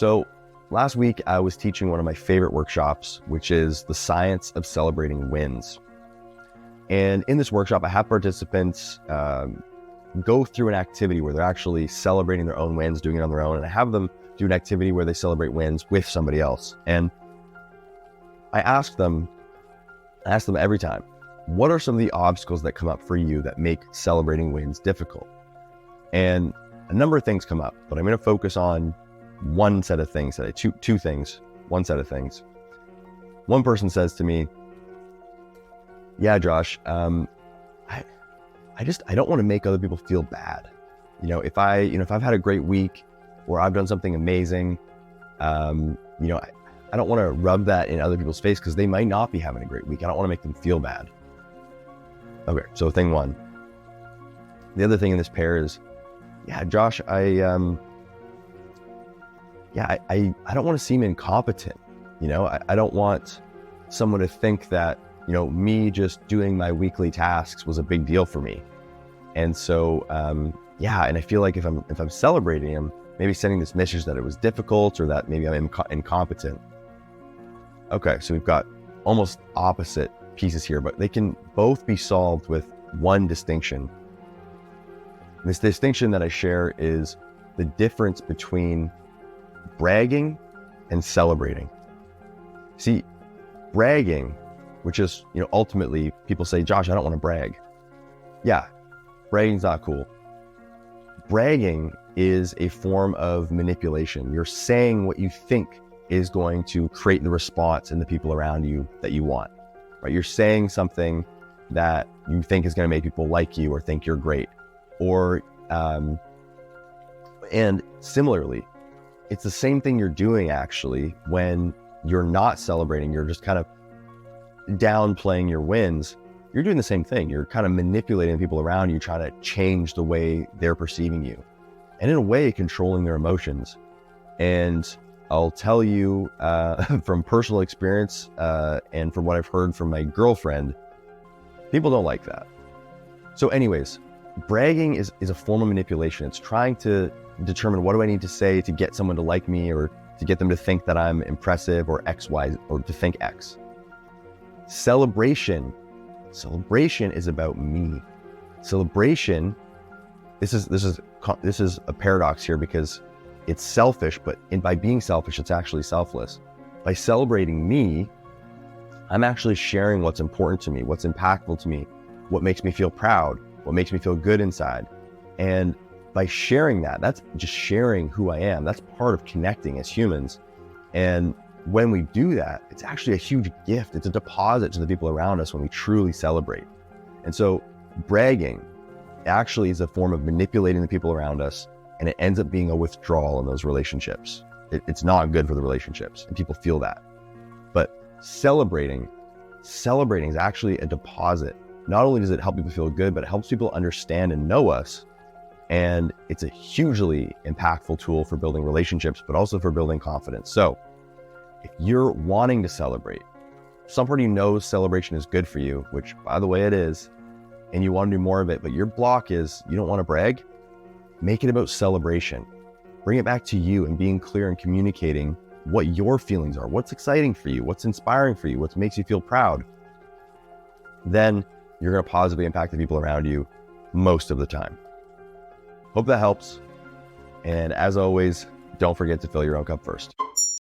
So last week I was teaching one of my favorite workshops, which is the science of celebrating wins. And in this workshop, I have participants go through an activity where they're actually celebrating their own wins, doing it on their own. And I have them do an activity where they celebrate wins with somebody else. And I ask them every time, what are some of the obstacles that come up for you that make celebrating wins difficult? And a number of things come up, but I'm going to focus on one set of things today, two things, one set of things. One person says to me, yeah, Josh, I don't want to make other people feel bad. If I've had a great week or I've done something amazing, I don't want to rub that in other people's face because they might not be having a great week. I don't want to make them feel bad. Okay, so thing one. The other thing in this pair is, yeah, Josh, I don't want to seem incompetent. I don't want someone to think that, me just doing my weekly tasks was a big deal for me. And so, and I feel like if I'm celebrating him, maybe sending this message that it was difficult or that maybe I'm incompetent. Okay, so we've got almost opposite pieces here, but they can both be solved with one distinction. This distinction that I share is the difference between bragging and celebrating. See, bragging, which is, ultimately people say, Josh, I don't want to brag. Yeah, bragging's not cool. Bragging is a form of manipulation. You're saying what you think is going to create the response in the people around you that you want, right? You're saying something that you think is going to make people like you or think you're great. Or, and similarly, it's the same thing you're doing actually when you're not celebrating, you're just kind of downplaying your wins. You're doing the same thing. You're kind of manipulating the people around you, trying to change the way they're perceiving you. And in a way, controlling their emotions. And I'll tell you from personal experience and from what I've heard from my girlfriend, people don't like that. So anyways, bragging is a form of manipulation. It's trying to determine what do I need to say to get someone to like me or to get them to think that I'm impressive or X, Y, or to think X. Celebration is about me. Celebration, this is a paradox here because it's selfish, but by being selfish, it's actually selfless. By celebrating me, I'm actually sharing what's important to me, what's impactful to me, what makes me feel proud, what makes me feel good inside. And by sharing that, that's just sharing who I am. That's part of connecting as humans. And when we do that, it's actually a huge gift. It's a deposit to the people around us when we truly celebrate. And so bragging actually is a form of manipulating the people around us, and it ends up being a withdrawal in those relationships. It's not good for the relationships, and people feel that. But celebrating is actually a deposit. Not only does it help people feel good, but it helps people understand and know us. And it's a hugely impactful tool for building relationships, but also for building confidence. So if you're wanting to celebrate, somebody knows celebration is good for you, which by the way it is, and you want to do more of it, but your block is you don't want to brag, make it about celebration. Bring it back to you and being clear and communicating what your feelings are, what's exciting for you, what's inspiring for you, what makes you feel proud. Then you're going to positively impact the people around you most of the time. Hope that helps. And as always, don't forget to fill your own cup first.